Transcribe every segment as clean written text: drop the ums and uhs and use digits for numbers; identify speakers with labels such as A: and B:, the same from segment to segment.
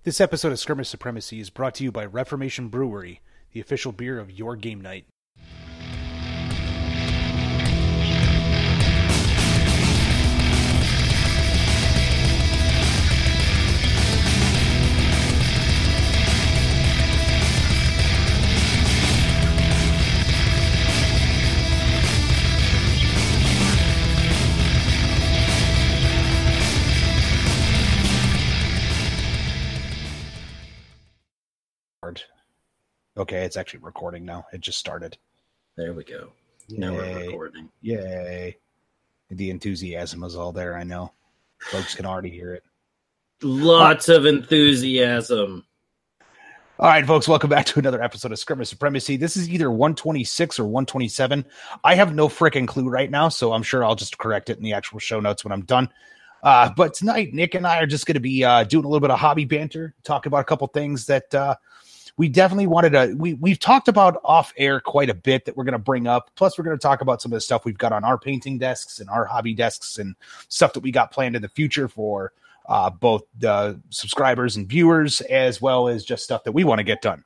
A: This episode of Skirmish Supremacy is brought to you by Reformation Brewery, the official beer of your game night. Okay, it's actually recording now. It just started.
B: There we go.
A: Yay.
B: Now we're recording.
A: Yay. The enthusiasm is all there, I know. Folks can already hear it.
B: Lots of enthusiasm.
A: All right, folks, welcome back to another episode of Skirmish Supremacy. This is either 126 or 127. I have no freaking clue right now, so I'm sure I'll just correct it in the actual show notes when I'm done. But tonight, Nick and I are just going to be doing a little bit of hobby banter, talking about a couple things that we definitely wanted to. We've talked about off air quite a bit that we're going to bring up. Plus, we're going to talk about some of the stuff we've got on our painting desks and our hobby desks and stuff that we got planned in the future for both the subscribers and viewers, as well as just stuff that we want to get done.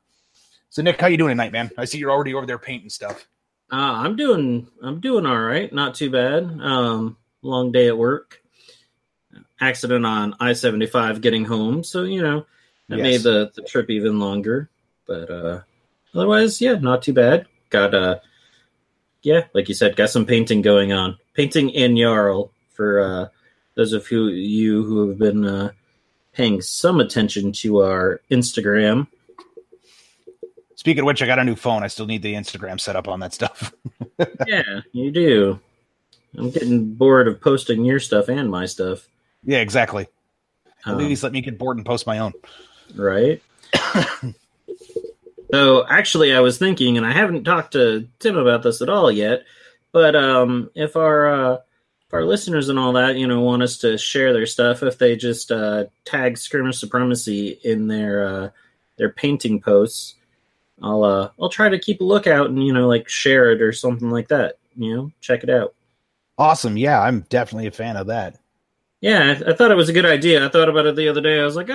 A: So, Nick, how you doing tonight, man? I see you're already over there painting stuff.
B: I'm doing all right. Not too bad. Long day at work. Accident on I-75 getting home, so that made the trip even longer. But otherwise, yeah, not too bad. Got like you said, got some painting going on. Painting in Jarl for those of you who have been paying some attention to our Instagram.
A: Speaking of which, I got a new phone. I still need the Instagram set up on that stuff.
B: Yeah, you do. I'm getting bored of posting your stuff and my stuff.
A: Yeah, exactly. At least let me get bored and post my own.
B: Right. So, actually, I was thinking, and I haven't talked to Tim about this at all yet, but if our listeners and all that, want us to share their stuff, if they just tag Skirmish Supremacy in their painting posts, I'll try to keep a lookout and share it or something like that. Check it out.
A: Awesome. Yeah, I'm definitely a fan of that.
B: Yeah, I thought it was a good idea. I thought about it the other day. I was like,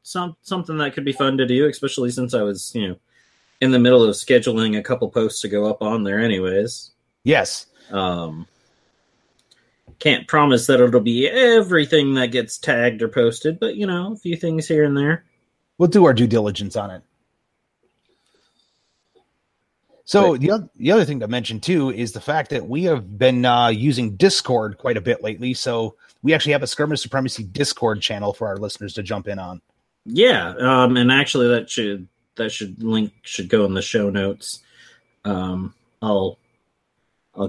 B: something that could be fun to do, especially since I was, in the middle of scheduling a couple posts to go up on there anyways.
A: Yes.
B: Can't promise that it'll be everything that gets tagged or posted, but, a few things here and there.
A: We'll do our due diligence on it. So the other thing to mention, too, is the fact that we have been using Discord quite a bit lately. So we actually have a Skirmish Supremacy Discord channel for our listeners to jump in on.
B: Yeah, and actually that link should go in the show notes. I'll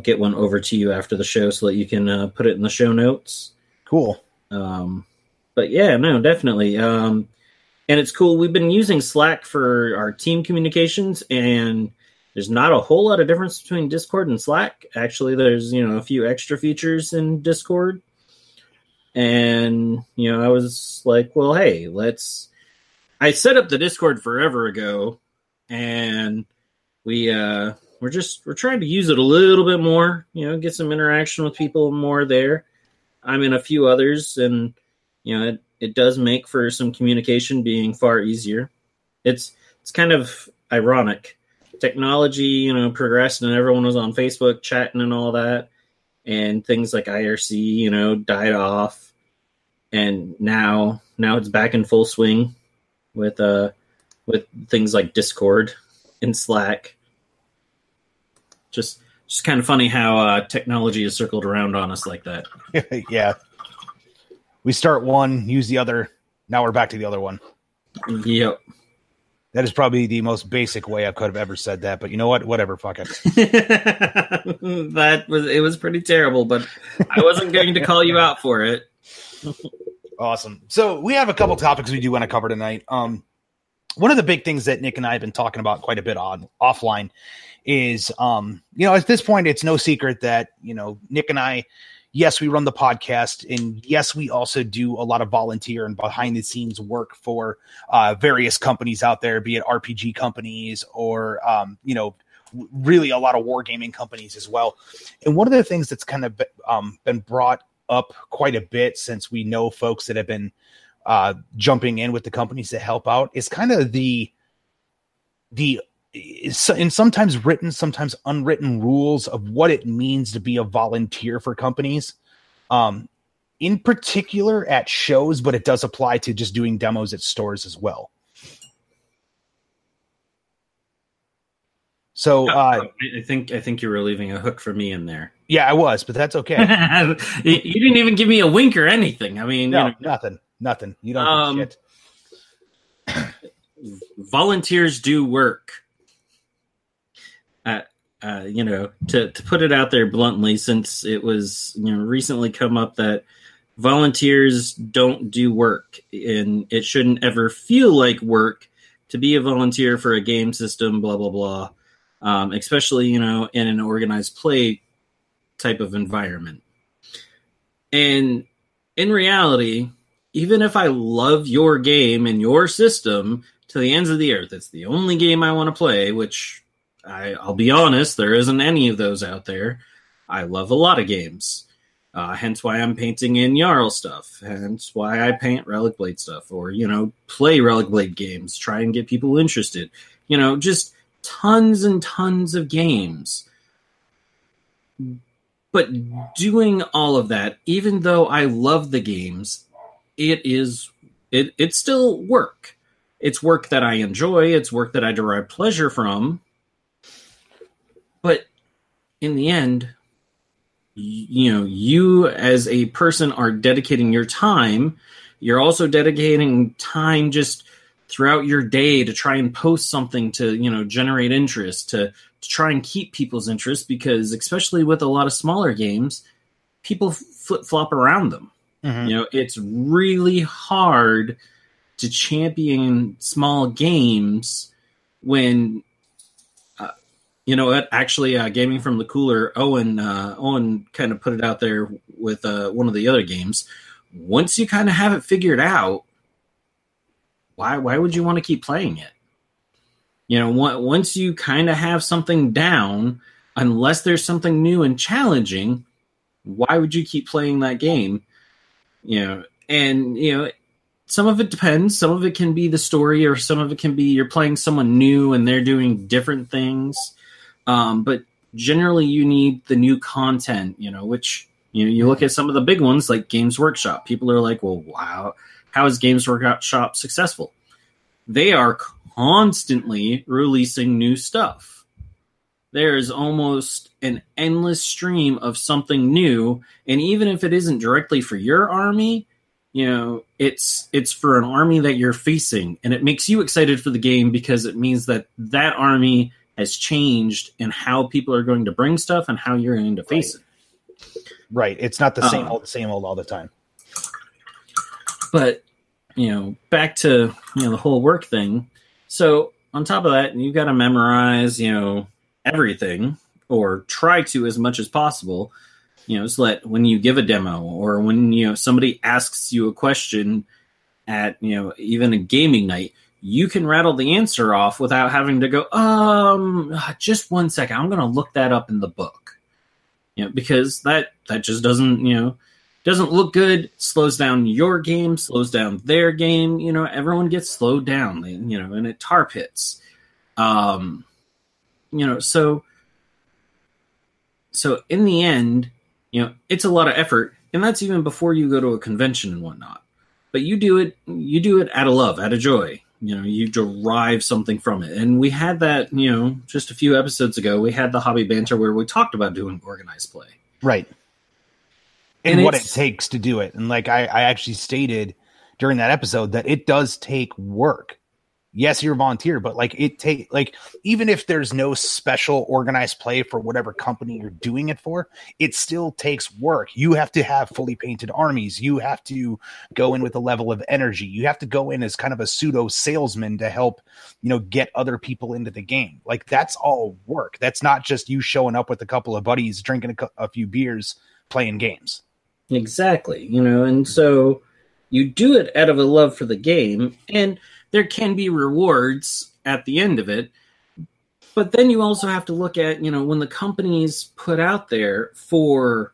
B: get one over to you after the show so that you can put it in the show notes.
A: Cool.
B: But yeah, no, definitely. And it's cool. We've been using Slack for our team communications, and there's not a whole lot of difference between Discord and Slack. Actually, there's, a few extra features in Discord. And, I was like, well, hey, I set up the Discord forever ago, and we're trying to use it a little bit more, get some interaction with people more there. I'm in a few others, and, it does make for some communication being far easier. It's kind of ironic. Technology, progressed, and everyone was on Facebook chatting and all that, and things like IRC, died off, and now it's back in full swing with things like Discord and Slack. Just kind of funny how technology has circled around on us like that.
A: Yeah, we start one, use the other. Now we're back to the other one.
B: Yep.
A: That is probably the most basic way I could have ever said that, but you know what? Whatever, fuck it.
B: It was pretty terrible, but I wasn't going to call you out for it.
A: Awesome. So we have a couple topics we do want to cover tonight. One of the big things that Nick and I have been talking about quite a bit on offline is, at this point, it's no secret that, Nick and I, yes, we run the podcast, and yes, we also do a lot of volunteer and behind the scenes work for various companies out there, be it RPG companies or, really a lot of wargaming companies as well. And one of the things that's kind of been brought up quite a bit since we know folks that have been jumping in with the companies to help out is kind of the in sometimes written, sometimes unwritten rules of what it means to be a volunteer for companies. In particular at shows, but it does apply to just doing demos at stores as well. So
B: I think you were leaving a hook for me in there.
A: Yeah, I was, but that's okay.
B: You didn't even give me a wink or anything. I mean,
A: no, nothing. You don't get shit.
B: Volunteers do work. To put it out there bluntly, since it was recently come up that volunteers don't do work, and it shouldn't ever feel like work to be a volunteer for a game system, blah blah blah. Especially in an organized play type of environment. And in reality, even if I love your game and your system to the ends of the earth, it's the only game I want to play, which I'll be honest, there isn't any of those out there. I love a lot of games. Hence why I'm painting in Jarl stuff. Hence why I paint Relic Blade stuff, or, play Relic Blade games, try and get people interested. Just tons and tons of games. But doing all of that, even though I love the games, it's still work. It's work that I enjoy. It's work that I derive pleasure from. But in the end, you as a person are dedicating your time. You're also dedicating time just throughout your day to try and post something to, generate interest, to try and keep people's interest, because especially with a lot of smaller games, people flip-flop around them. Mm-hmm. It's really hard to champion small games when, actually Gaming from the Cooler, Owen kind of put it out there with one of the other games. Once you kind of have it figured out, why would you want to keep playing it? Once you kind of have something down, unless there's something new and challenging, why would you keep playing that game? Some of it depends. Some of it can be the story, or some of it can be you're playing someone new and they're doing different things. But generally you need the new content, which, you look at some of the big ones like Games Workshop. People are like, well, wow, how is Games Workshop successful? They are constantly releasing new stuff. There is almost an endless stream of something new, and even if it isn't directly for your army, it's for an army that you're facing, and it makes you excited for the game because it means that army has changed in how people are going to bring stuff and how you're going to face it.
A: Right. It's not the same old all the time.
B: But, back to, the whole work thing. So on top of that, you got to memorize, everything, or try to as much as possible, so that when you give a demo, or when, somebody asks you a question at, even a gaming night, you can rattle the answer off without having to go, just 1 second, I'm going to look that up in the book. Because that just doesn't look good, slows down your game, slows down their game. Everyone gets slowed down, and it tar pits. So in the end, it's a lot of effort, and that's even before you go to a convention and whatnot. But you do it out of love, out of joy. You derive something from it. And we had that, just a few episodes ago, we had the Hobby Banter where we talked about doing organized play.
A: Right. And what it takes to do it. And like I actually stated during that episode that it does take work. Yes, you're a volunteer, but even if there's no special organized play for whatever company you're doing it for, it still takes work. You have to have fully painted armies. You have to go in with a level of energy. You have to go in as kind of a pseudo salesman to help, get other people into the game. Like, that's all work. That's not just you showing up with a couple of buddies, drinking a few beers, playing games.
B: Exactly. And so you do it out of a love for the game, and there can be rewards at the end of it. But then you also have to look at, when the companies put out there for,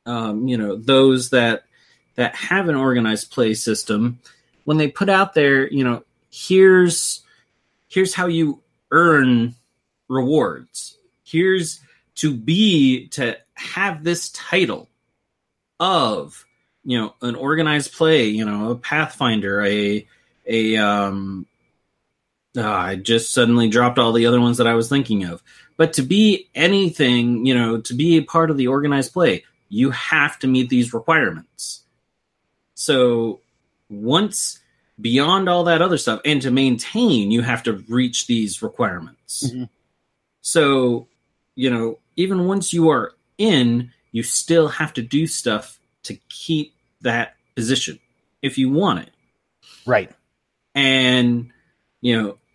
B: those that that have an organized play system, when they put out there, here's how you earn rewards. Here's to have this title of, an organized play, a Pathfinder, I just suddenly dropped all the other ones that I was thinking of. But to be anything, to be a part of the organized play, you have to meet these requirements. So once beyond all that other stuff, and to maintain, you have to reach these requirements. Mm-hmm. So, even once you are in, you still have to do stuff to keep that position if you want it.
A: Right.
B: And,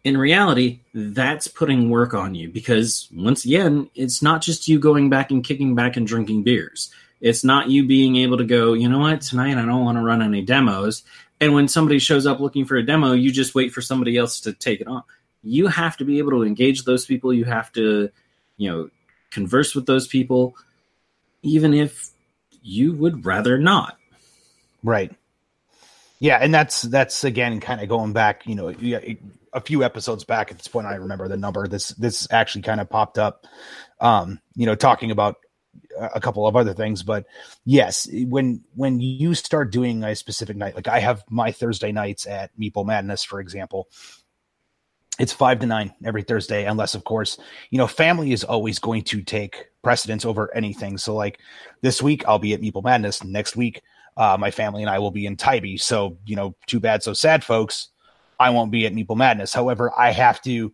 B: in reality, that's putting work on you, because once again, it's not just you going back and kicking back and drinking beers. It's not you being able to go, you know what, tonight I don't want to run any demos. And when somebody shows up looking for a demo, you just wait for somebody else to take it on. You have to be able to engage those people. You have to, converse with those people, even if you would rather not.
A: Right. Yeah, and that's again kind of going back, a few episodes back at this point. I remember the number. This actually kind of popped up, talking about a couple of other things. But yes, when you start doing a specific night, like I have my Thursday nights at Meeple Madness, for example, it's 5 to 9 every Thursday, unless of course, family is always going to take precedence over anything. So like this week I'll be at Meeple Madness. Next week, my family and I will be in Tybee. So, too bad, so sad, folks. I won't be at Meeple Madness. However, I have to,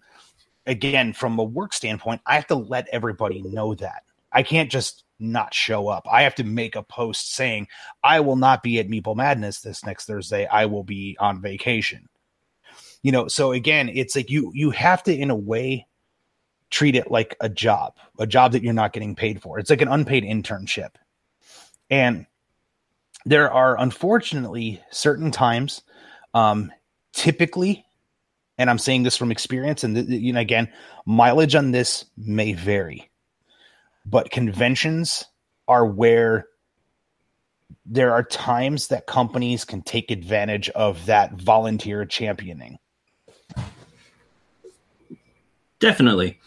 A: again, from a work standpoint, I have to let everybody know that. I can't just not show up. I have to make a post saying, I will not be at Meeple Madness this next Thursday. I will be on vacation. So again, it's like you have to, in a way, treat it like a job that you're not getting paid for. It's like an unpaid internship. And there are, unfortunately, certain times, typically, and I'm saying this from experience, and again, mileage on this may vary, but conventions are where there are times that companies can take advantage of that volunteer championing.
B: Definitely.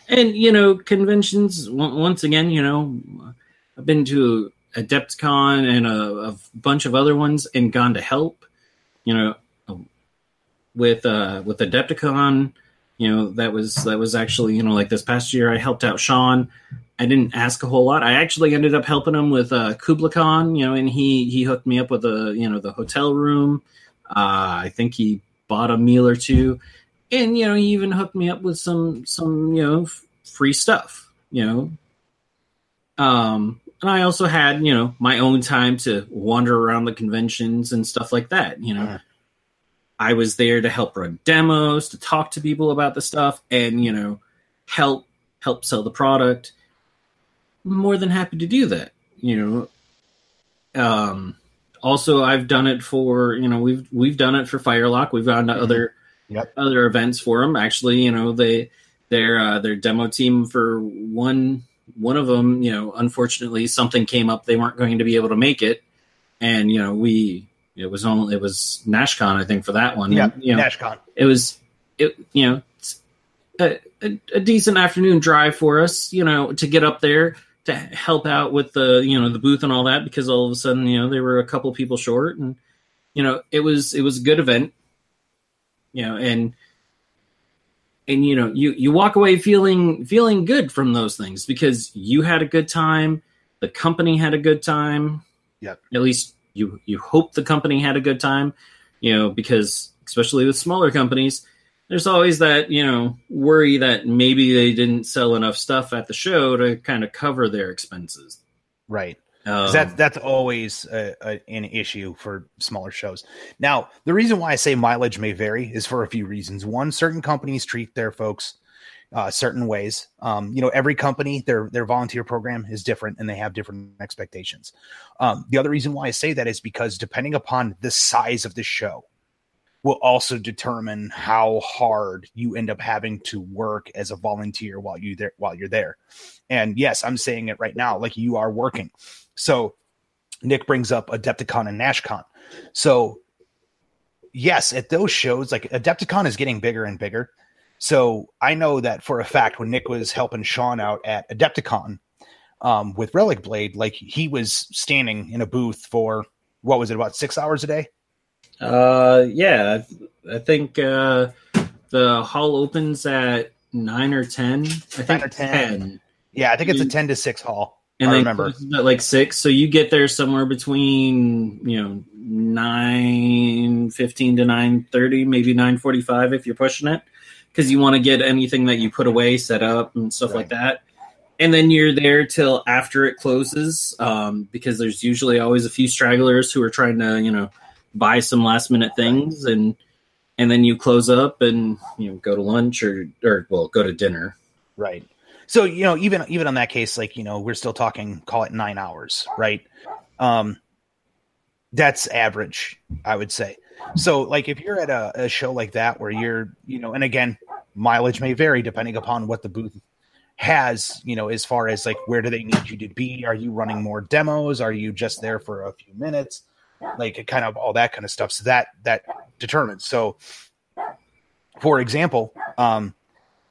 B: And, conventions, once again, I've been to Adepticon and a bunch of other ones and gone to help, with Adepticon, that was actually, like this past year I helped out Sean. I didn't ask a whole lot. I actually ended up helping him with KublaCon, and he hooked me up with the hotel room. I think he bought a meal or two, and he even hooked me up with some free stuff. And I also had my own time to wander around the conventions and stuff like that. I was there to help run demos, to talk to people about the stuff, and help sell the product. I'm more than happy to do that. Also, I've done it for we've done it for Firelock. We've gone to other events for them. Actually, their demo team for one of them. Unfortunately, something came up. They weren't going to be able to make it, and it was NashCon, I think, for that one.
A: Yeah,
B: and,
A: NashCon.
B: It's a decent afternoon drive for us, to get up there to help out with the the booth and all that, because all of a sudden there were a couple people short, and it was a good event, and you walk away feeling good from those things, because you had a good time, the company had a good time.
A: Yep.
B: At least you hope the company had a good time, because especially with smaller companies, there's always that, worry that maybe they didn't sell enough stuff at the show to kind of cover their expenses.
A: Right. That's always an issue for smaller shows. Now, the reason why I say mileage may vary is for a few reasons. One, certain companies treat their folks certain ways. Every company, their volunteer program is different, and they have different expectations. The other reason why I say that is because depending upon the size of the show will also determine how hard you end up having to work as a volunteer while you're there. And yes, I'm saying it right now, like you are working. So Nick brings up Adepticon and NashCon. So yes, at those shows, like Adepticon is getting bigger and bigger. So I know that for a fact when Nick was helping Sean out at Adepticon with Relic Blade, like he was standing in a booth for, what was it, about 6 hours a day?
B: Yeah, I think the hall opens at 9 or 10. I think
A: 9 or 10. Yeah, I think it's a 10 to 6 hall.
B: And
A: I
B: then
A: remember
B: at like 6, so you get there somewhere between 9:15 to 9:30, maybe 9:45 if you're pushing it, because you want to get anything that you put away set up and stuff like that. And then you're there till after it closes, because there's usually always a few stragglers who are trying to buy some last minute things, and then you close up and go to lunch or go to dinner.
A: Right. So, even on that case, like, we're still talking, call it 9 hours, right? That's average, I would say. So, like, if you're at a show like that where you're, and again, mileage may vary depending upon what the booth has, as far as like, where do they need you to be? Are you running more demos? Are you just there for a few minutes? Like, kind of all that kind of stuff. So that determines. So, for example,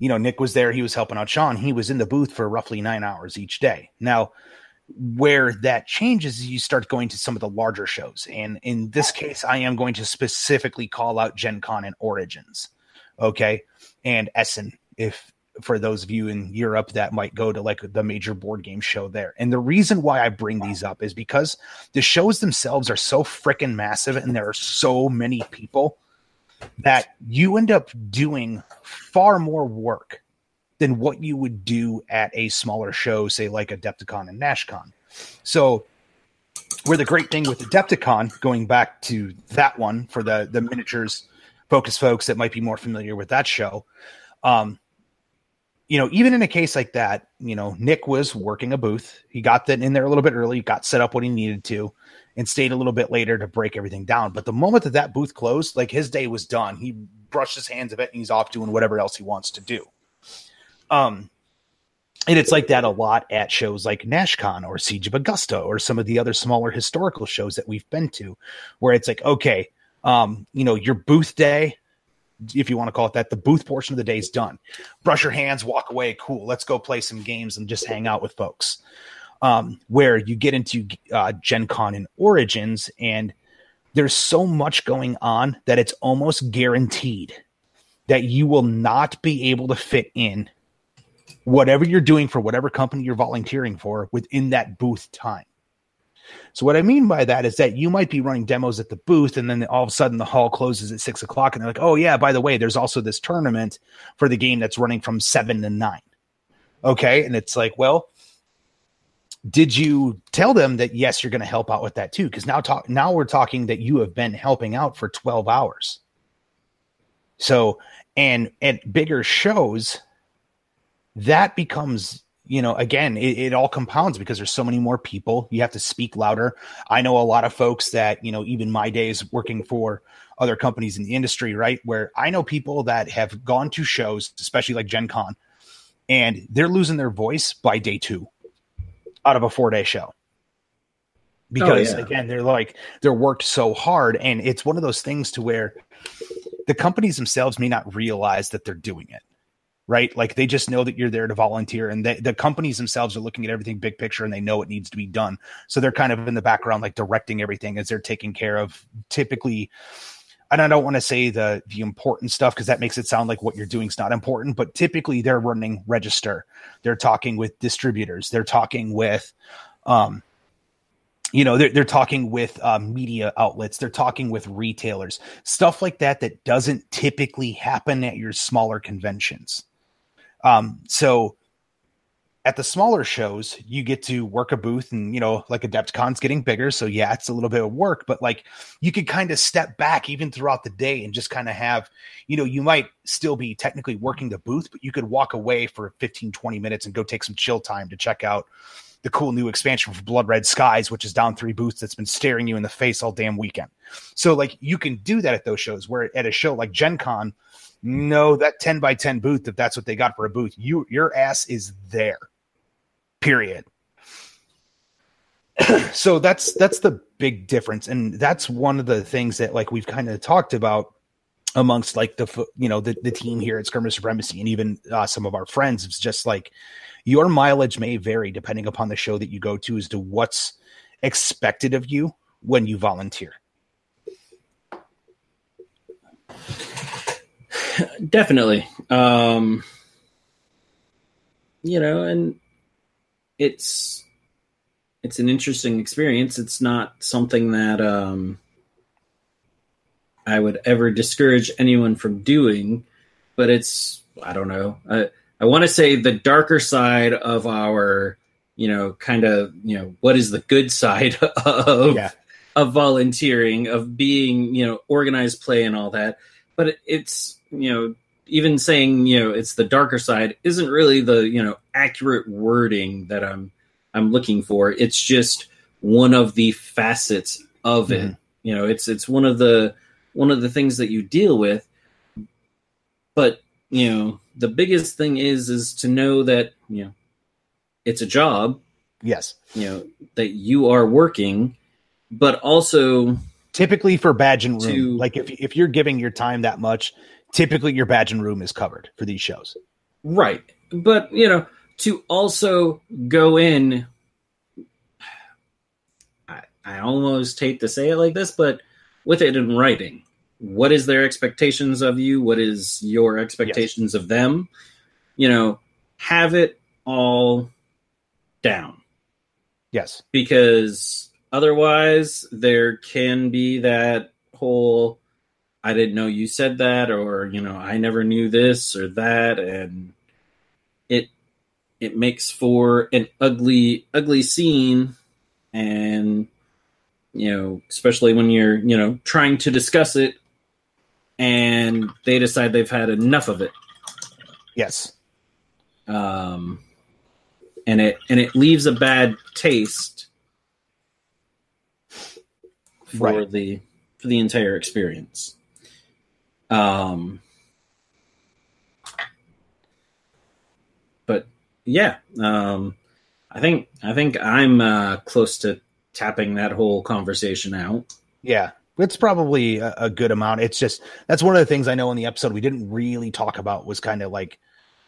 A: Nick was there. He was helping out Sean. He was in the booth for roughly 9 hours each day. Now, where that changes is you start going to some of the larger shows. And in this case, I am going to specifically call out Gen Con and Origins. Okay. And Essen, if for those of you in Europe that might go to like the major board game show there. And the reason why I bring these up is because the shows themselves are so freaking massive and there are so many people that you end up doing far more work than what you would do at a smaller show, say like Adepticon and NashCon. So where the great thing with Adepticon, going back to that one for the miniatures focus folks that might be more familiar with that show, even in a case like that, Nick was working a booth. He got that in there a little bit early, got set up what he needed to, and stayed a little bit later to break everything down. But the moment that booth closed, like his day was done. He brushed his hands of it and he's off doing whatever else he wants to do. And it's like that a lot at shows like NashCon or Siege of Augusta or some of the other smaller historical shows that we've been to, where it's like, okay, your booth day, if you want to call it that, the booth portion of the day is done. Brush your hands, walk away. Cool. Let's go play some games and just hang out with folks. Where you get into Gen Con and Origins, and there's so much going on that it's almost guaranteed that you will not be able to fit in whatever you're doing for whatever company you're volunteering for within that booth time. So what I mean by that is that you might be running demos at the booth, and then all of a sudden the hall closes at 6 o'clock, and they're like, oh yeah, by the way, there's also this tournament for the game that's running from 7 to 9. Okay. And it's like, well, did you tell them that, yes, you're going to help out with that too? Because now we're talking that you have been helping out for 12 hours. So, and at bigger shows, that becomes, again, it all compounds because there's so many more people. You have to speak louder. I know a lot of folks that, even my days working for other companies in the industry, right? Where I know people that have gone to shows, especially like Gen Con, and they're losing their voice by day 2 out of a 4-day show. Because again, they're worked so hard, and it's one of those things to where the companies themselves may not realize that they're doing it, right? Like they just know that you're there to volunteer, and the companies themselves are looking at everything big picture and they know it needs to be done. So they're kind of in the background, like directing everything as they're taking care of typically, and I don't want to say the important stuff because that makes it sound like what you're doing is not important, but typically they're running register. They're talking with distributors. They're talking with, they're talking with media outlets. They're talking with retailers, stuff like that doesn't typically happen at your smaller conventions. So at the smaller shows, you get to work a booth, and, like Adepticon's getting bigger. So yeah, it's a little bit of work, but like you could kind of step back even throughout the day and just kind of have, you might still be technically working the booth, but you could walk away for 15, 20 minutes and go take some chill time to check out the cool new expansion for Blood Red Skies, which is down 3 booths that's been staring you in the face all damn weekend. So like you can do that at those shows, where at a show like Gen Con, no, that 10 by 10 booth, if that's what they got for a booth, your ass is there. Period. So that's the big difference, and that's one of the things that like we've kind of talked about amongst like the team here at Skirmish Supremacy, and even some of our friends. It's just like your mileage may vary depending upon the show that you go to as to what's expected of you when you volunteer.
B: Definitely. And it's an interesting experience. It's not something that I would ever discourage anyone from doing, but it's, I don't know. I want to say the darker side of our, what is the good side of volunteering, of being, organized play and all that. But it's, even saying, it's the darker side isn't really the, accurate wording that I'm looking for. It's just one of the facets of it. It's one of the things that you deal with. But, the biggest thing is to know that, it's a job.
A: Yes.
B: That you are working, but also
A: typically for badge and room. Like if you're giving your time that much, typically your badge and room is covered for these shows.
B: Right. But, to also go in, I almost hate to say it like this, but with it in writing. What is their expectations of you? What is your expectations of them? Have it all down.
A: Yes.
B: Because otherwise there can be that whole, I didn't know you said that, or, I never knew this or that. And it makes for an ugly, ugly scene. And, especially when you're, trying to discuss it and they decide they've had enough of it.
A: Yes.
B: And it leaves a bad taste for the entire experience. But yeah, I think I'm close to tapping that whole conversation out.
A: Yeah, it's probably a good amount. It's just, that's one of the things I know in the episode we didn't really talk about was kind of like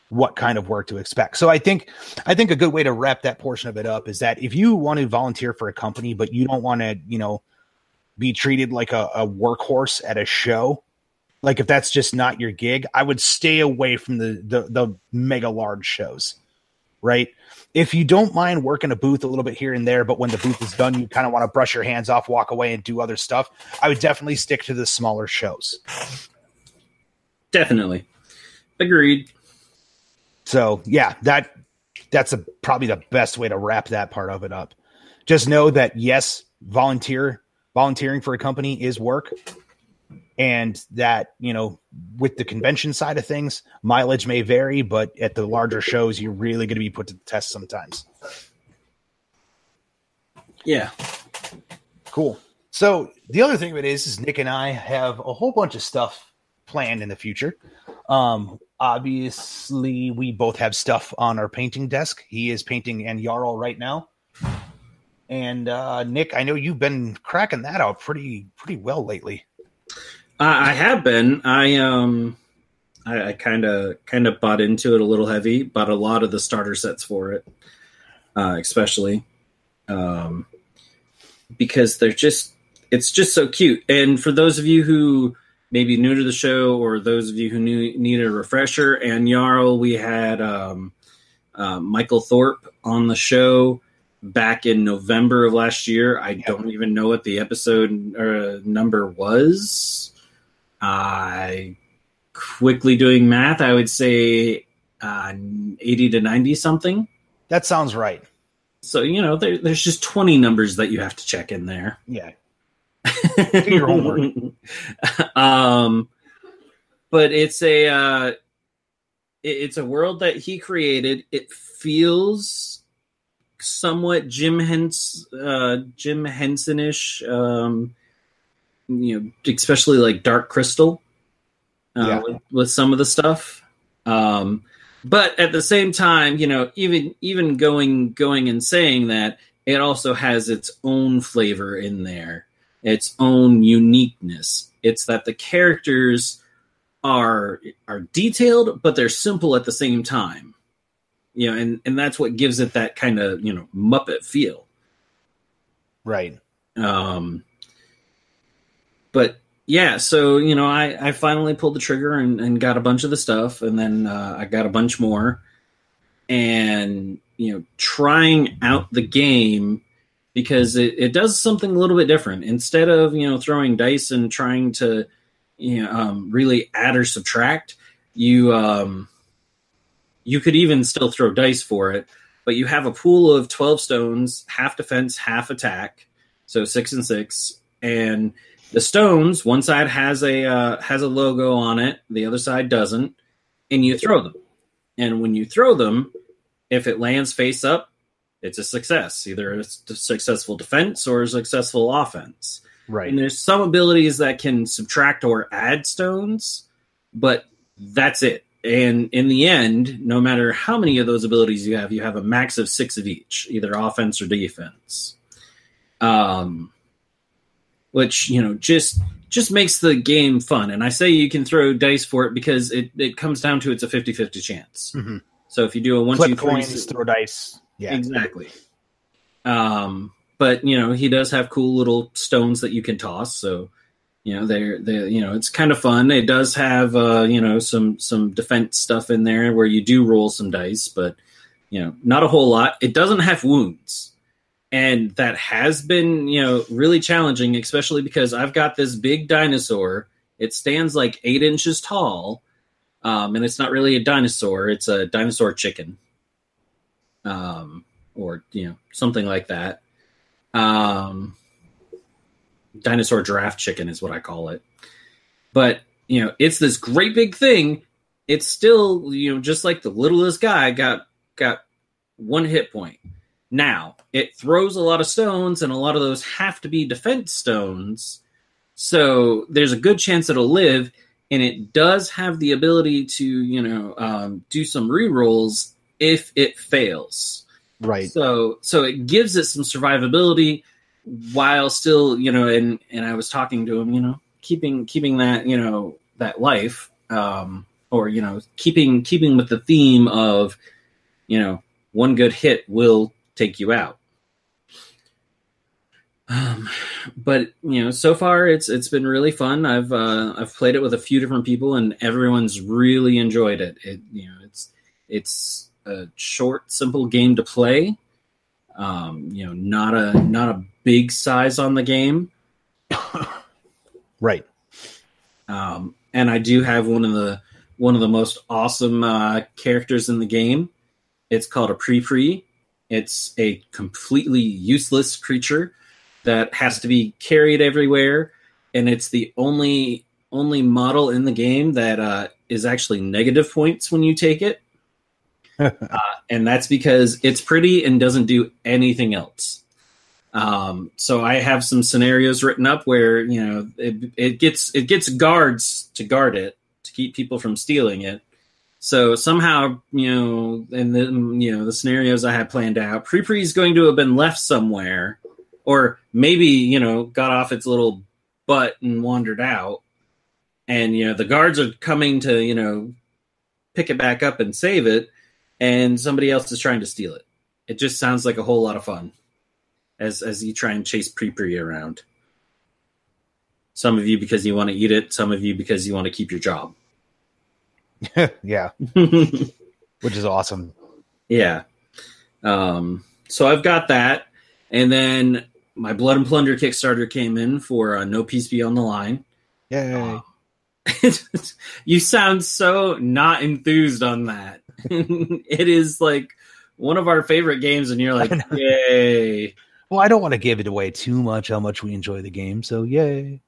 A: what kind of work to expect. So I think a good way to wrap that portion of it up is that if you want to volunteer for a company, but you don't want to, be treated like a workhorse at a show, like if that's just not your gig, I would stay away from the mega large shows, right? If you don't mind working a booth a little bit here and there, but when the booth is done, you kind of want to brush your hands off, walk away and do other stuff, I would definitely stick to the smaller shows.
B: Definitely. Agreed.
A: So yeah, that's probably the best way to wrap that part of it up. Just know that yes, volunteering for a company is work, and that, with the convention side of things, mileage may vary, but at the larger shows, you're really going to be put to the test sometimes.
B: Yeah.
A: Cool. So the other thing of it is Nick and I have a whole bunch of stuff planned in the future. Obviously we both have stuff on our painting desk. He is painting and Jarl right now. And Nick, I know you've been cracking that out pretty well lately.
B: I have been. I kind of bought into it a little heavy. Bought a lot of the starter sets for it, especially because it's just so cute. And for those of you who may be new to the show, or those of you who need a refresher, and Jarl, we had Michael Thorpe on the show back in November of last year. I don't even know what the episode number was. I quickly doing math, I would say 80 to 90 something.
A: That sounds right.
B: So, there's just 20 numbers that you have to check in there.
A: Yeah. Do your homework.
B: But it's a world that he created. It feels somewhat Jim Henson-ish, especially like Dark Crystal, with some of the stuff. But at the same time, even going and saying that, it also has its own flavor in there, its own uniqueness. It's that the characters are detailed, but they're simple at the same time. And that's what gives it that kind of, Muppet feel.
A: Right.
B: But yeah, so, I finally pulled the trigger and got a bunch of the stuff, and then I got a bunch more. And, trying out the game, because it does something a little bit different. Instead of, throwing dice and trying to, really add or subtract, you could even still throw dice for it, but you have a pool of 12 stones, half defense, half attack, so 6 and 6. And the stones, one side has a logo on it, the other side doesn't, and you throw them. And when you throw them, if it lands face up, it's a success. Either it's a successful defense or a successful offense.
A: Right.
B: And there's some abilities that can subtract or add stones, but that's it. And in the end, no matter how many of those abilities you have a max of 6 of each, either offense or defense. Which, just makes the game fun. And I say you can throw dice for it because it comes down to it's a 50-50 chance.
A: Mm-hmm.
B: So if you do a 1,
A: Flip
B: 2, 3,
A: coins, throw dice. Yeah.
B: Exactly. But he does have cool little stones that you can toss. So, they're it's kind of fun. It does have some defense stuff in there where you do roll some dice, but not a whole lot. It doesn't have wounds, and that has been really challenging, especially because I've got this big dinosaur. It stands like 8 inches tall, and it's not really a dinosaur. It's a dinosaur chicken, or something like that. Dinosaur giraffe chicken is what I call it. But, it's this great big thing. It's still, just like the littlest guy got 1 hit point. Now, it throws a lot of stones, and a lot of those have to be defense stones. So there's a good chance it'll live, and it does have the ability to, do some rerolls if it fails.
A: Right.
B: So it gives it some survivability while still, and I was talking to him, keeping that, that life, or, keeping with the theme of, one good hit will take you out. But so far it's been really fun. I've played it with a few different people, and everyone's really enjoyed it. It's a short, simple game to play. Not a big size on the game.
A: Right.
B: And I do have one of the most awesome characters in the game. It's called a pre-pre. It's a completely useless creature that has to be carried everywhere, and it's the only model in the game that is actually negative points when you take it. And that's because it's pretty and doesn't do anything else. So I have some scenarios written up where it gets guards to guard it to keep people from stealing it. So somehow, in the scenarios I had planned out, Pre-Pre is going to have been left somewhere, or maybe, got off its little butt and wandered out. And, the guards are coming to, pick it back up and save it, and somebody else is trying to steal it. It just sounds like a whole lot of fun as you try and chase Pre-Pre around. Some of you because you want to eat it, some of you because you want to keep your job.
A: Yeah. Which is awesome.
B: Yeah. So I've got that. And then my Blood and Plunder Kickstarter came in for No Peace Beyond the Line.
A: Yay.
B: You sound so not enthused on that. It is like one of our favorite games, and you're like, yay.
A: Well, I don't want to give it away too much how much we enjoy the game, so yay.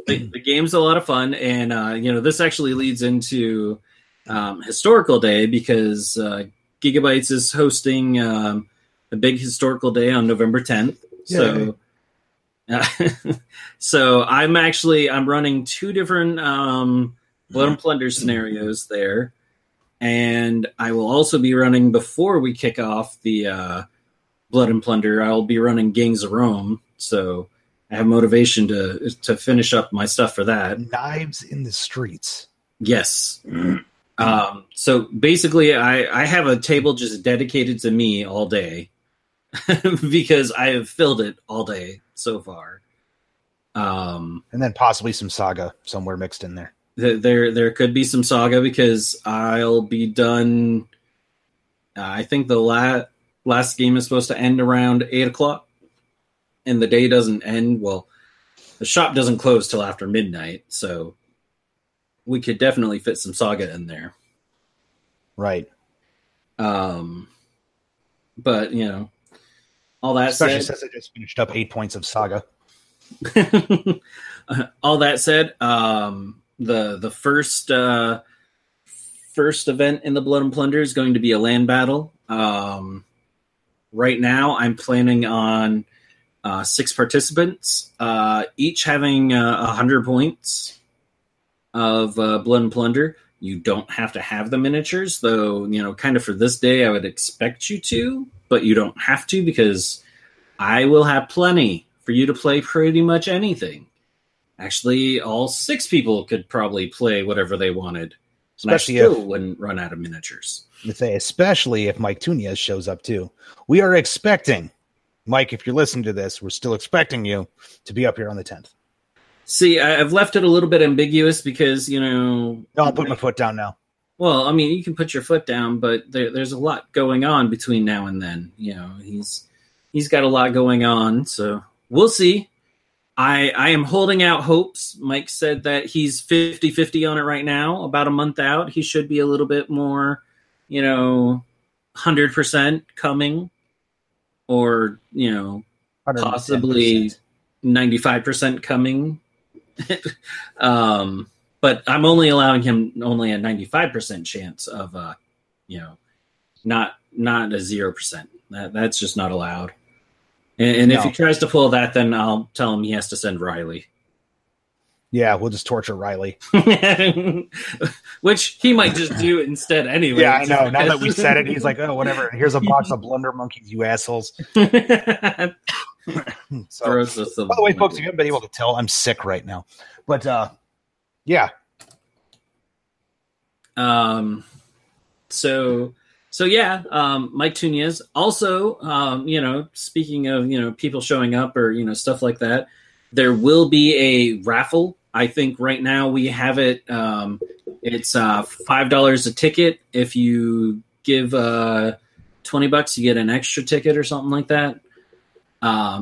B: The game's a lot of fun, and this actually leads into Historical Day, because Gigabytes is hosting a big Historical Day on November 10th. Yay. So I'm running 2 different Blood and Plunder scenarios there, And I will also be running, before we kick off the Blood and Plunder, I'll be running Gangs of Rome. So I have motivation to finish up my stuff for that.
A: Knives in the streets.
B: Yes. So basically, I have a table just dedicated to me all day because I have filled it all day so far.
A: And then possibly some Saga somewhere mixed in there.
B: There could be some Saga because I'll be done. I think the last game is supposed to end around 8:00, and the day doesn't end. Well, the shop doesn't close till after midnight, so we could definitely fit some Saga in there.
A: Right.
B: But all that
A: especially
B: said,
A: since I just finished up 8 points of Saga.
B: all that said, the first event in the Blood and Plunder is going to be a land battle. Right now, I'm planning on 6 participants, each having 100 points of Blood and Plunder. You don't have to have the miniatures, though, kind of for this day, I would expect you to, but you don't have to because I will have plenty for you to play pretty much anything. Actually, all 6 people could probably play whatever they wanted.
A: Especially
B: and I still wouldn't run out of miniatures.
A: Especially if Mike Tunez shows up too. We are expecting, Mike, if you're listening to this, we're still expecting you to be up here on the 10th.
B: See, I've left it a little bit ambiguous because,
A: No, I'll put my foot down now.
B: Well, I mean, you can put your foot down, but there's a lot going on between now and then. He's got a lot going on, so we'll see. I am holding out hopes. Mike said that he's 50-50 on it right now. About a month out, he should be a little bit more, 100% coming, or, possibly 95% coming. But I'm only allowing him only a 95% chance of, not a 0%. That's just not allowed. And if he tries to pull that, then I'll tell him he has to send Riley.
A: Yeah, we'll just torture Riley.
B: Which he might just do instead anyway.
A: Yeah, I know. Now that we said it, he's like, oh, whatever. Here's a box of Blunder Monkeys, you assholes. So, by the way, folks, if you haven't been able to tell, I'm sick right now. But, yeah.
B: So yeah, Mike Tunez. Also, speaking of, people showing up or, stuff like that, there will be a raffle. I think right now we have it. It's $5 a ticket. If you give $20, you get an extra ticket or something like that.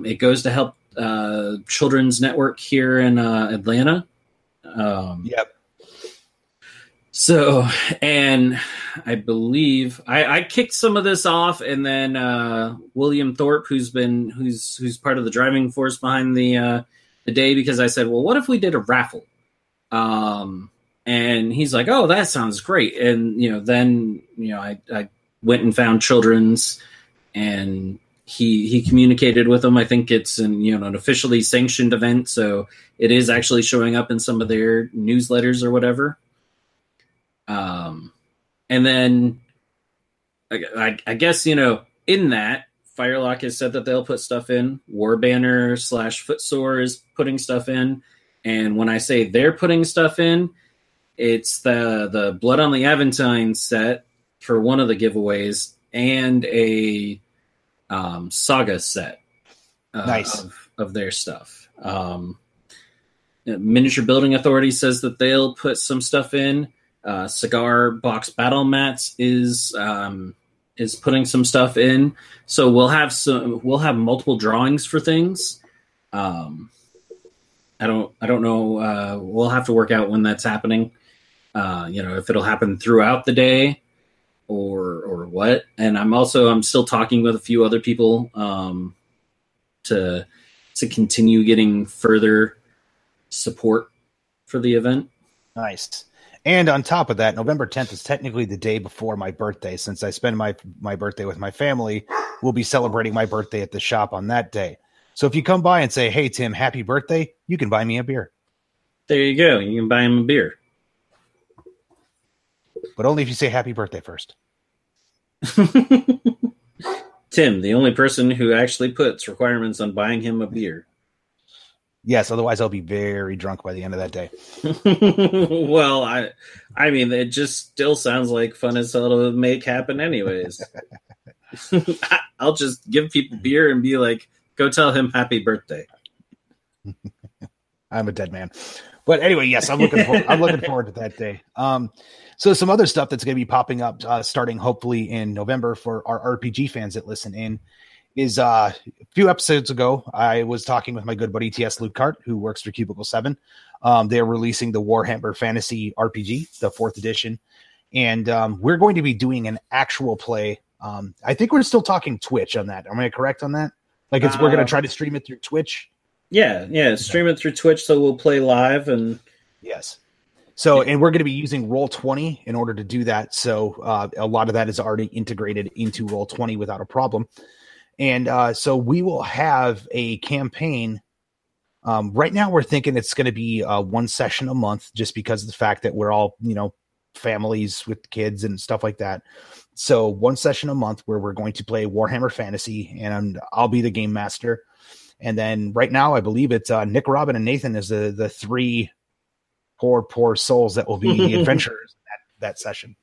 B: It goes to help Children's Network here in Atlanta.
A: Yep.
B: So, and I believe I kicked some of this off, and then William Thorpe, who's part of the driving force behind the day, because I said, well, what if we did a raffle? And he's like, oh, that sounds great. And then I went and found Children's, and he communicated with them. I think it's an officially sanctioned event, so it is actually showing up in some of their newsletters or whatever. And then I guess, in that, Firelock has said that they'll put stuff in. War Banner / Footsore is putting stuff in. And when I say they're putting stuff in, it's the Blood on the Aventine set for one of the giveaways and a Saga set
A: nice.
B: of their stuff. Miniature Building Authority says that they'll put some stuff in. Cigar Box Battle Mats is putting some stuff in, so we'll have multiple drawings for things. I don't know. We'll have to work out when that's happening. If it'll happen throughout the day or what. And I'm still talking with a few other people to continue getting further support for the event.
A: Nice. And on top of that, November 10th is technically the day before my birthday. Since I spend my birthday with my family, we'll be celebrating my birthday at the shop on that day. So if you come by and say, hey, Tim, happy birthday, you can buy me a beer.
B: There you go. You can buy him a beer.
A: but only if you say happy birthday first.
B: Tim, the only person who actually puts requirements on buying him a beer.
A: Yes, otherwise I'll be very drunk by the end of that day.
B: Well, I mean, it just still sounds like fun as hell to make happen anyways. I'll just give people beer and be like, go tell him happy birthday.
A: I'm a dead man. But anyway, yes, I'm looking forward to that day. So some other stuff that's going to be popping up starting hopefully in November for our RPG fans that listen in is a few episodes ago, I was talking with my good buddy T.S. Lukehart, who works for Cubicle 7. They're releasing the Warhammer Fantasy RPG, the 4th edition. And we're going to be doing an actual play. I think we're still talking Twitch on that. Am I correct on that? Like we're going to try to stream it through Twitch.
B: Yeah. Stream it through Twitch, so we'll play live. And
A: yes. So, and we're going to be using Roll20 in order to do that. So a lot of that is already integrated into Roll20 without a problem. And so we will have a campaign. Right now we're thinking it's going to be one session a month just because of the fact that we're all, families with kids and stuff like that. So one session a month where we're going to play Warhammer Fantasy, and I'll be the game master. And then right now I believe it's Nick, Robin, and Nathan is the three poor souls that will be the adventurers in that session.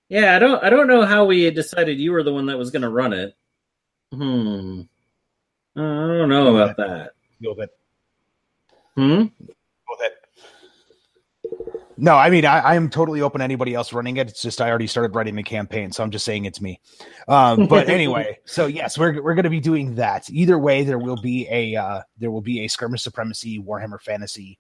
B: Yeah, I don't know how we decided you were the one that was going to run it. I don't know about that.
A: Go with it.
B: Go
A: with it. No, I mean, I am totally open to anybody else running it. It's just I already started writing the campaign, so I'm just saying it's me. But anyway, so yes, we're going to be doing that. Either way, there will be a Skirmish Supremacy Warhammer Fantasy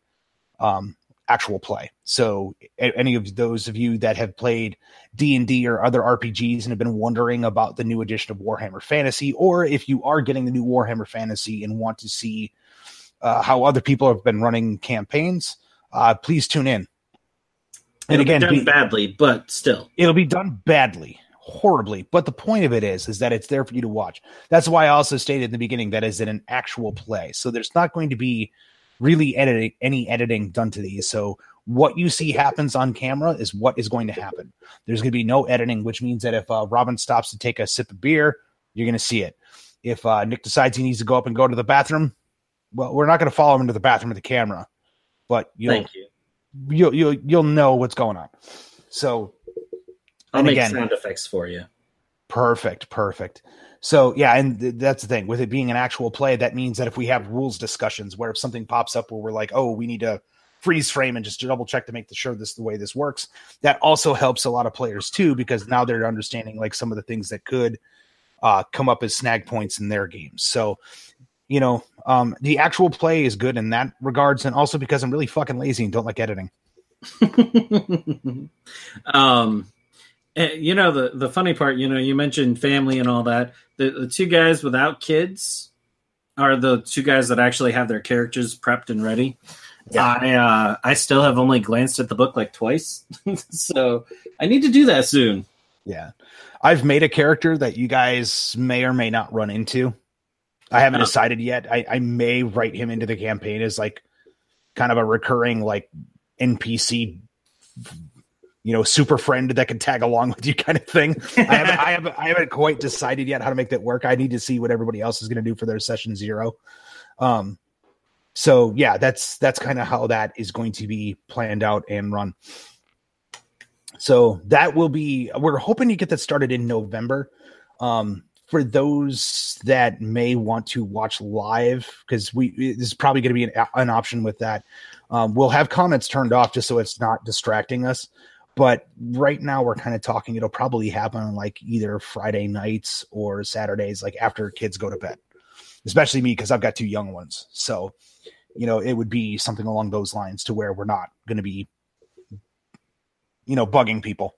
A: actual play. So any of those of you that have played D&D or other RPGs and have been wondering about the new edition of Warhammer Fantasy, or if you are getting the new Warhammer Fantasy and want to see how other people have been running campaigns, please tune in.
B: And again, done badly, but still.
A: It'll be done badly, horribly. But the point of it is that it's there for you to watch. That's why I also stated in the beginning that is an actual play. So there's not going to be really any editing done to these. So what you see happens on camera is what is going to happen. There's going to be no editing, which means that if Robin stops to take a sip of beer, you're going to see it. If Nick decides he needs to go up and go to the bathroom, well, we're not going to follow him into the bathroom with the camera, but
B: thank you.
A: You'll know what's going on. So
B: I'll make sound effects for you.
A: Perfect. So yeah, and that's the thing with it being an actual play. That means that if we have rules discussions where if something pops up where we're like, oh, we need to freeze frame and just double check to make sure this the way this works, that also helps a lot of players too, because now they're understanding like some of the things that could come up as snag points in their games. So the actual play is good in that regards, and also because I'm really fucking lazy and don't like editing.
B: The funny part, you mentioned family and all that. The two guys without kids are the two guys that actually have their characters prepped and ready. Yeah. I still have only glanced at the book like twice, so I need to do that soon.
A: Yeah, I've made a character that you guys may or may not run into. I haven't decided yet. I may write him into the campaign as like kind of a recurring like NPC, super friend that can tag along with you kind of thing. I haven't quite decided yet how to make that work. I need to see what everybody else is going to do for their session 0. So yeah, that's kind of how that is going to be planned out and run. So that will be, we're hoping to get that started in November. For those that may want to watch live, because this is probably going to be an option with that. We'll have comments turned off just so it's not distracting us. But right now we're kind of talking, it'll probably happen on like either Friday nights or Saturdays, like after kids go to bed, especially me, because I've got 2 young ones. So, it would be something along those lines to where we're not going to be, bugging people.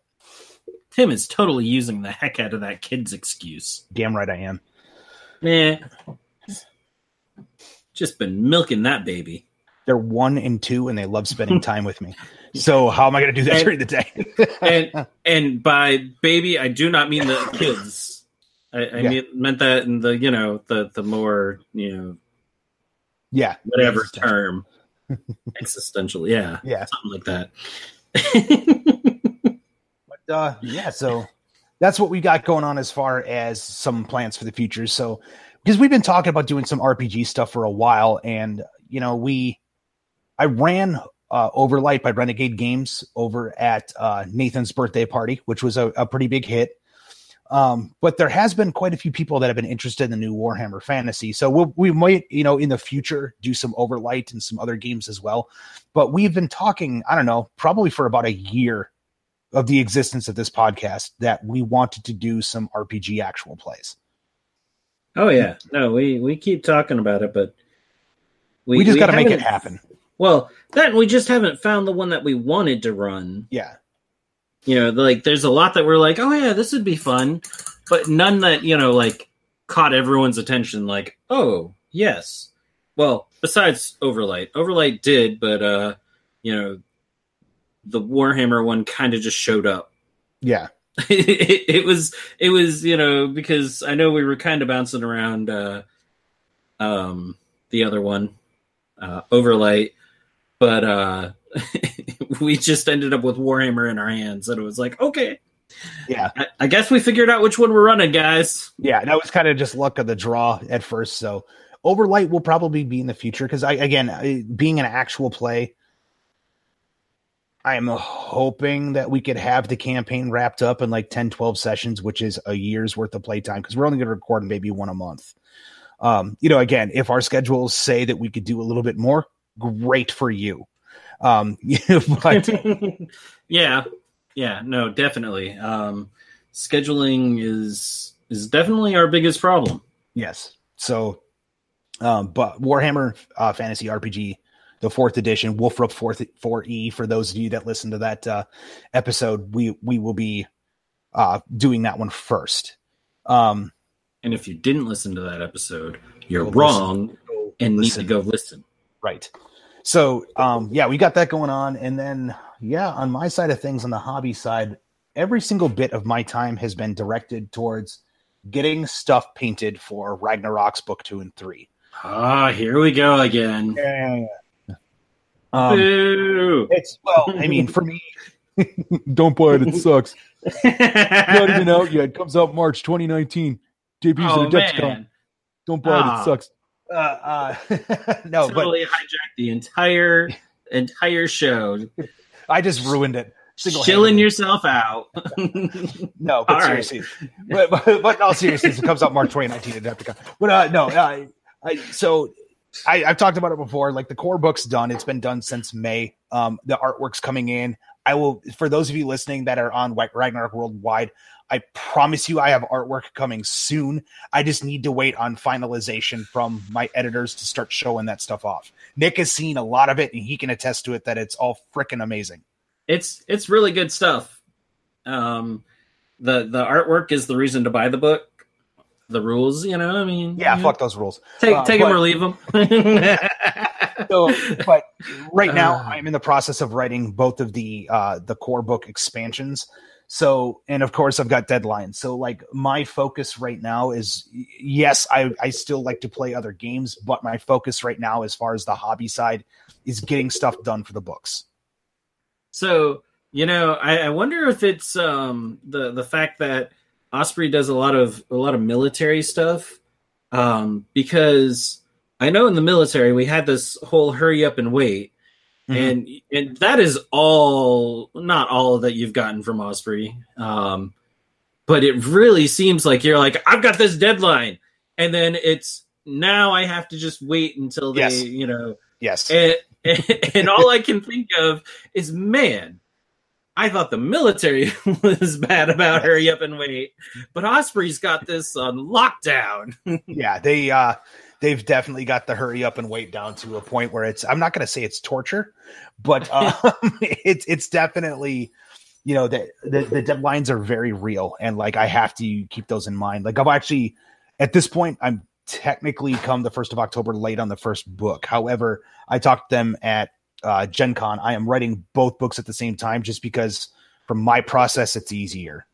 B: Tim is totally using the heck out of that kid's excuse.
A: Damn right I am.
B: Just been milking that baby.
A: They're 1 and 2, and they love spending time with me. So how am I going to do that during the day?
B: and by baby, I do not mean the kids. I meant that in the the more whatever term, existential, something like that.
A: yeah, so that's what we got going on as far as some plans for the future. So, because we've been talking about doing some RPG stuff for a while, and I ran Overlight by Renegade Games over at Nathan's birthday party, which was a pretty big hit. But there has been quite a few people that have been interested in the new Warhammer Fantasy. So we might, in the future do some Overlight and some other games as well. But we've been talking, I don't know, probably for about a year of the existence of this podcast that we wanted to do some RPG actual plays.
B: Oh yeah. No, we keep talking about it, but
A: we just got to make it happen.
B: Well, that we just haven't found the one that we wanted to run.
A: Yeah.
B: There's a lot that we're like, oh yeah, this would be fun, but none that, caught everyone's attention. Like, oh yes. Well, besides Overlight. Overlight did, but, the Warhammer one kind of just showed up.
A: Yeah.
B: it was, because I know we were kind of bouncing around, the other one, Overlight, but, we just ended up with Warhammer in our hands, and it was like, okay,
A: yeah,
B: I guess we figured out which one we're running, guys.
A: Yeah, that was kind of just luck of the draw at first. So Overlight will probably be in the future because being an actual play, I am hoping that we could have the campaign wrapped up in like 10, 12 sessions, which is a year's worth of playtime because we're only going to record maybe one a month. Again, if our schedules say that we could do a little bit more, great for you. But
B: yeah, no, definitely. Scheduling is definitely our biggest problem.
A: Yes. So, but Warhammer Fantasy RPG, the 4th edition, Wolfrup 4E, for those of you that listen to that episode, we will be doing that one first.
B: And if you didn't listen to that episode, you're wrong and need to go listen.
A: Right. So, we got that going on. And then, on my side of things, on the hobby side, every single bit of my time has been directed towards getting stuff painted for Ragnarok's book 2 and 3.
B: Ah, here we go again.
A: Yeah.
B: Boo!
A: For me, don't buy it. It sucks. Not even out yet. It comes out March 2019. Debuts at Adepticon. Don't buy it. It sucks. No,
B: totally hijacked the entire show.
A: I just ruined it.
B: Chilling yourself out.
A: No, but seriously, but in all seriousness, it comes out March 2019 at Adepticon. But I've talked about it before. Like the core book's done. It's been done since May. The artwork's coming in. I will, for those of you listening that are on Ragnarok Worldwide, I promise you I have artwork coming soon. I just need to wait on finalization from my editors to start showing that stuff off. Nick has seen a lot of it, and he can attest to it that it's all freaking amazing.
B: It's really good stuff. The artwork is the reason to buy the book. The rules,
A: fuck those rules.
B: Take them or leave them.
A: But right now I'm in the process of writing both of the core book expansions. So, and of course I've got deadlines. So like my focus right now is, yes, I still like to play other games, but my focus right now, as far as the hobby side, is getting stuff done for the books.
B: So, I wonder if it's the fact that Osprey does a lot of military stuff, because I know in the military we had this whole hurry up and wait, and that is not all that you've gotten from Osprey, but it really seems like you're like, I've got this deadline, and then it's now I have to just wait until they,
A: yes,
B: and all I can think of is, man, I thought the military was bad about hurry up and wait, but Osprey's got this on lockdown.
A: Yeah, they've definitely got the hurry up and wait down to a point where I'm not going to say it's torture, but it's definitely, the deadlines are very real, and like I have to keep those in mind. Like I've actually, at this point, I'm technically come the 1st of October late on the first book. However, I talked to them at Gen Con. I am writing both books at the same time just because from my process it's easier.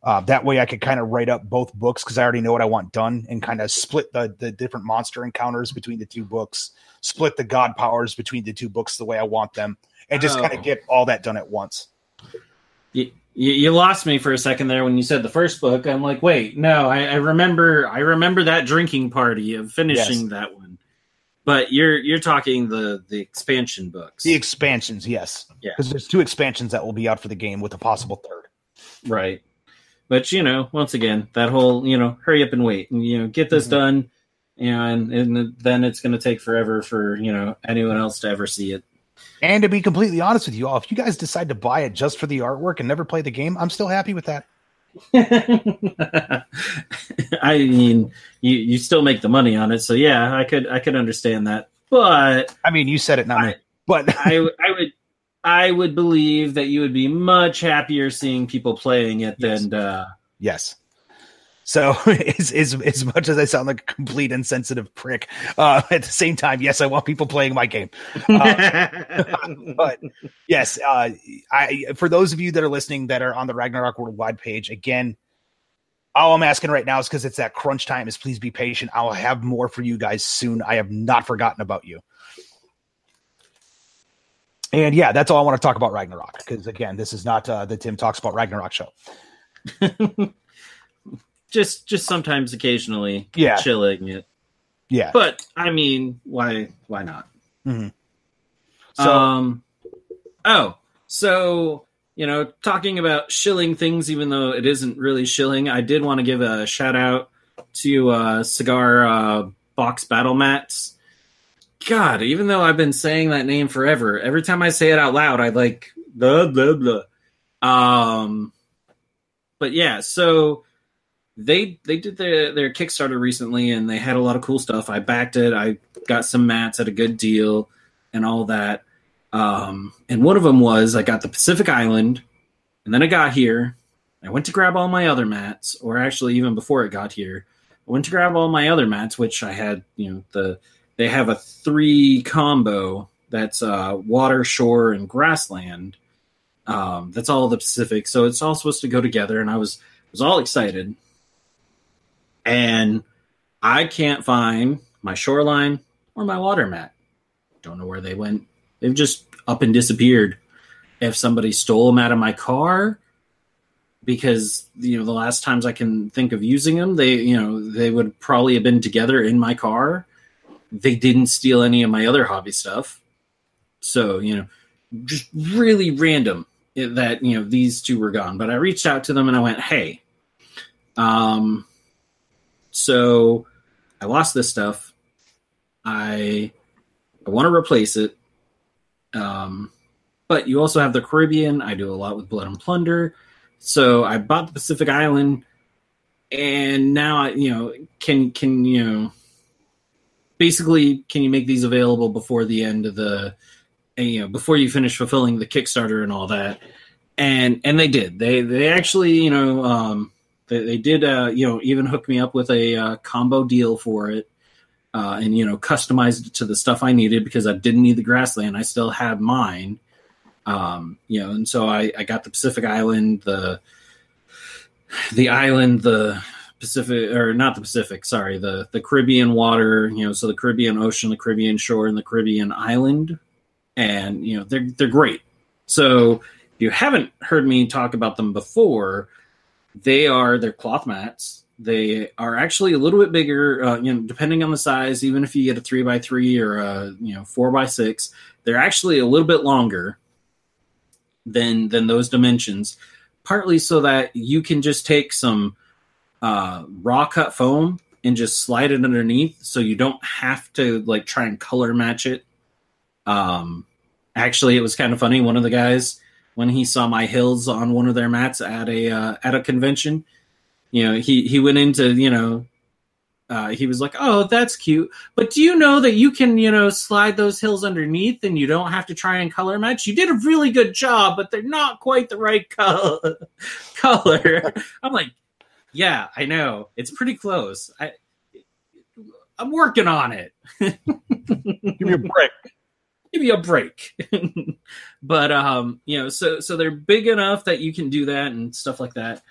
A: That way I could kind of write up both books because I already know what I want done, and kind of split the different monster encounters between the two books, split the god powers between the two books the way I want them, and just kind of get all that done at once.
B: You lost me for a second there when you said the first book. I'm like, wait, no, I remember that drinking party of finishing that one. But you're talking the expansion books.
A: The expansions, yes.
B: Yeah.
A: Because there's 2 expansions that will be out for the game with a possible 3rd.
B: Right. But, once again, that whole, hurry up and wait and, get this done. And then it's going to take forever for, anyone else to ever see it.
A: And to be completely honest with you all, if you guys decide to buy it just for the artwork and never play the game, I'm still happy with that.
B: I mean, you still make the money on it, so yeah, I could understand that. But
A: I mean, you said it, not me. But
B: I would believe that you would be much happier seeing people playing it than
A: yes. So as much as I sound like a complete insensitive prick, at the same time, yes, I want people playing my game. But yes, for those of you that are listening that are on the Ragnarok Worldwide page, again, all I'm asking right now is because it's that crunch time is please be patient. I'll have more for you guys soon. I have not forgotten about you. And yeah, that's all I want to talk about Ragnarok. Because again, this is not the Tim Talks About Ragnarok show.
B: Just sometimes occasionally chilling it.
A: Yeah.
B: But I mean, why not?
A: Mm-hmm.
B: So, talking about shilling things, even though it isn't really shilling, I did want to give a shout out to Cigar Box Battle Mats. God, even though I've been saying that name forever, every time I say it out loud, I like blah, blah, blah. But yeah, so they did their Kickstarter recently, and they had a lot of cool stuff. I backed it. I got some mats at a good deal and all that. And one of them was I got the Pacific Island, and then I got here. I went to grab all my other mats, or actually even before it got here, I went to grab all my other mats, which I had, they have a 3 combo that's water, shore, and grassland. That's all the Pacific. So it's all supposed to go together, and I was all excited. And I can't find my shoreline or my water mat. Don't know where they went. They've just up and disappeared. If somebody stole them out of my car, because the last times I can think of using them, they would probably have been together in my car. They didn't steal any of my other hobby stuff. So, just really random that, these 2 were gone. But I reached out to them and I went, hey, so I lost this stuff. I want to replace it. But you also have the Caribbean. I do a lot with Blood and Plunder. So I bought the Pacific Island, and now can basically, can you make these available before the end of the, before you finish fulfilling the Kickstarter and all that? And they did. They actually, they did, even hook me up with a combo deal for it, and customized it to the stuff I needed because I didn't need the grassland. I still had mine, and so I got the Pacific Island, the island, the Pacific, or not the Pacific, sorry, the Caribbean water, so the Caribbean Ocean, the Caribbean shore, and the Caribbean island. And, they're great. So if you haven't heard me talk about them before, they're cloth mats. They are actually a little bit bigger, depending on the size. Even if you get a 3x3 or a 4x6, they're actually a little bit longer than those dimensions. Partly so that you can just take some raw cut foam and just slide it underneath, so you don't have to try and color match it. Actually, it was kind of funny. One of the guys, when he saw my hills on one of their mats at a convention, he went into, he was like, "Oh, that's cute. But do you know that you can, slide those hills underneath and you don't have to try and color match? You did a really good job, but they're not quite the right color." I'm like, yeah, I know. It's pretty close. I'm working on it.
A: Give me a break.
B: Give me a break. But, so they're big enough that you can do that and stuff like that.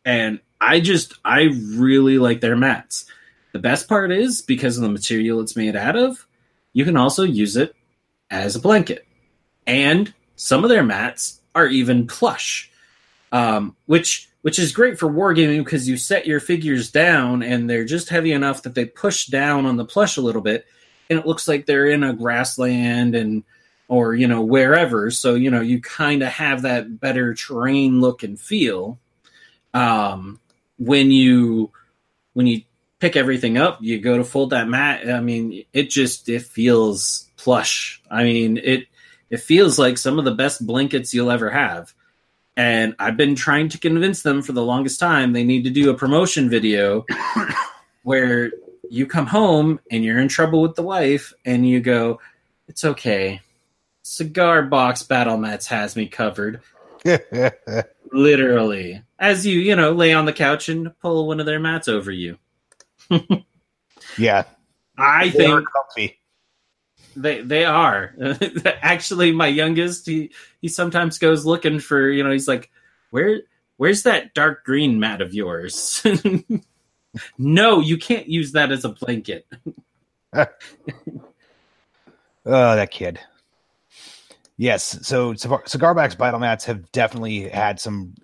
B: And I really like their mats. The best part is, because of the material it's made out of, you can also use it as a blanket. And some of their mats are even plush, which is great for wargaming because you set your figures down and they're just heavy enough that they push down on the plush a little bit, and it looks like they're in a grassland or wherever. So you kind of have that better terrain look and feel. When you pick everything up, you go to fold that mat. I mean, it feels plush. I mean, it feels like some of the best blankets you'll ever have. And I've been trying to convince them for the longest time they need to do a promotion video where you come home and you're in trouble with the wife and you go, it's okay. Cigar Box Battle Mats has me covered. Literally. As you lay on the couch and pull one of their mats over you.
A: Yeah.
B: I think
A: comfy.
B: They are. Actually, my youngest, he sometimes goes looking for, he's like, where's that dark green mat of yours? No, you can't use that as a blanket.
A: Oh, that kid. Yes, so Cigarback's Battle Mats have definitely had some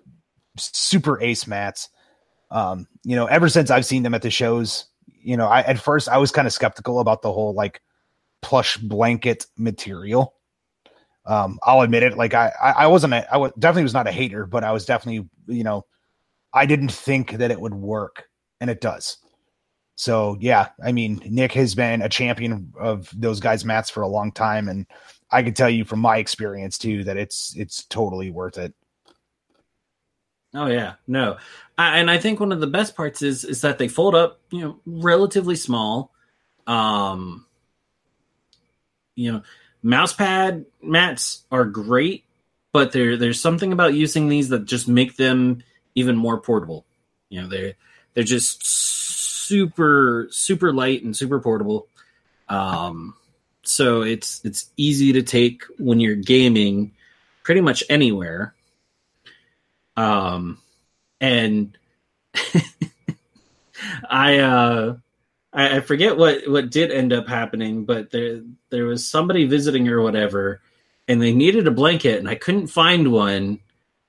A: super ace mats. Ever since I've seen them at the shows, at first I was kind of skeptical about the whole like plush blanket material. I'll admit it. Like I definitely was not a hater, but I was definitely, I didn't think that it would work, and it does. So yeah, I mean, Nick has been a champion of those guys' mats for a long time, and I can tell you from my experience too that it's totally worth it.
B: Oh yeah, no, and I think one of the best parts is that they fold up, relatively small. Mousepad mats are great, but there's something about using these that just make them even more portable. They're just super super light and super portable. So it's easy to take when you're gaming pretty much anywhere. And I forget what did end up happening, but there was somebody visiting or whatever, and they needed a blanket, and I couldn't find one.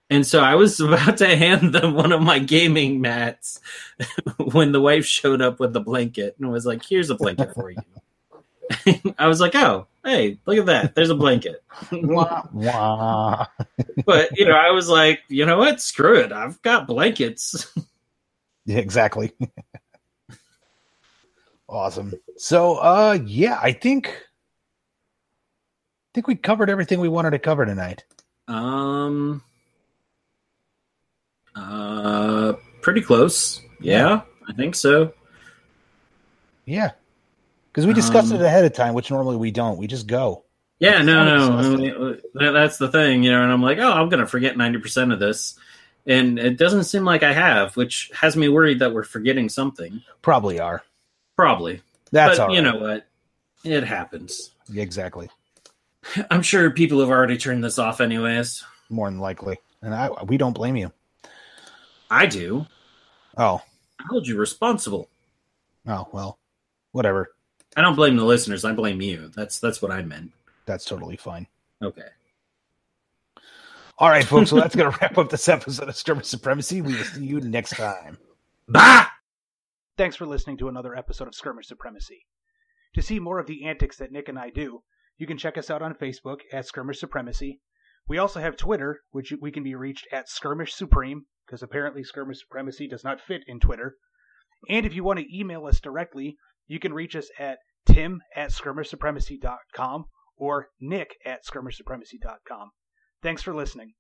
B: And so I was about to hand them one of my gaming mats when the wife showed up with the blanket and was like, here's a blanket for you. I was like, oh, hey, look at that. There's a blanket.
A: Wah, wah.
B: But, I was like, you know what? Screw it. I've got blankets.
A: Yeah, exactly. Awesome. So, yeah, I think we covered everything we wanted to cover tonight.
B: Pretty close. Yeah, I think so.
A: Yeah. Because we discussed it ahead of time, which normally we don't. We just go.
B: Yeah, no. That's the thing, and I'm like, oh, I'm going to forget 90% of this. And it doesn't seem like I have, which has me worried that we're forgetting something.
A: Probably are.
B: Probably.
A: That's
B: but
A: all right.
B: You know what? It happens.
A: Exactly.
B: I'm sure people have already turned this off anyways.
A: More than likely. And we don't blame you.
B: I do.
A: Oh.
B: I hold you responsible.
A: Oh, well, whatever.
B: I don't blame the listeners. I blame you. That's what I meant.
A: That's totally fine.
B: Okay.
A: All right, folks. So that's going to wrap up this episode of Skirmish Supremacy. We will see you next time.
B: Bye!
A: Thanks for listening to another episode of Skirmish Supremacy. To see more of the antics that Nick and I do, you can check us out on Facebook at Skirmish Supremacy. We also have Twitter, which we can be reached at Skirmish Supreme, because apparently Skirmish Supremacy does not fit in Twitter. And if you want to email us directly, you can reach us at tim@skirmishsupremacy.com or nick@skirmishsupremacy.com. Thanks for listening.